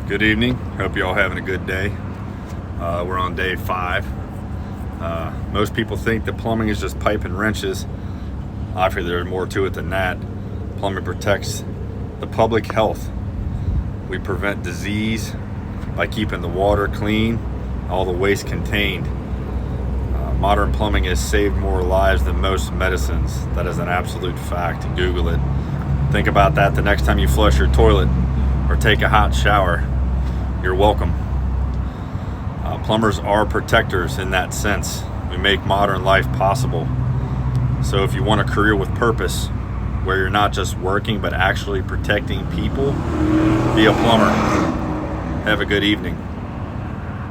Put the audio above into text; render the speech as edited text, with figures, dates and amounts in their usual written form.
Good evening. Hope you all having a good day. We're on day 5. Most people think that plumbing is just pipe and wrenches. Obviously, there's more to it than that. Plumbing protects the public health. We prevent disease by keeping the water clean, all the waste contained. Modern plumbing has saved more lives than most medicines. That is an absolute fact. Google it. Think about that the next time you flush your toilet or take a hot shower. You're welcome. Plumbers are protectors in that sense. We make modern life possible. So if you want a career with purpose, where you're not just working but actually protecting people, be a plumber. Have a good evening.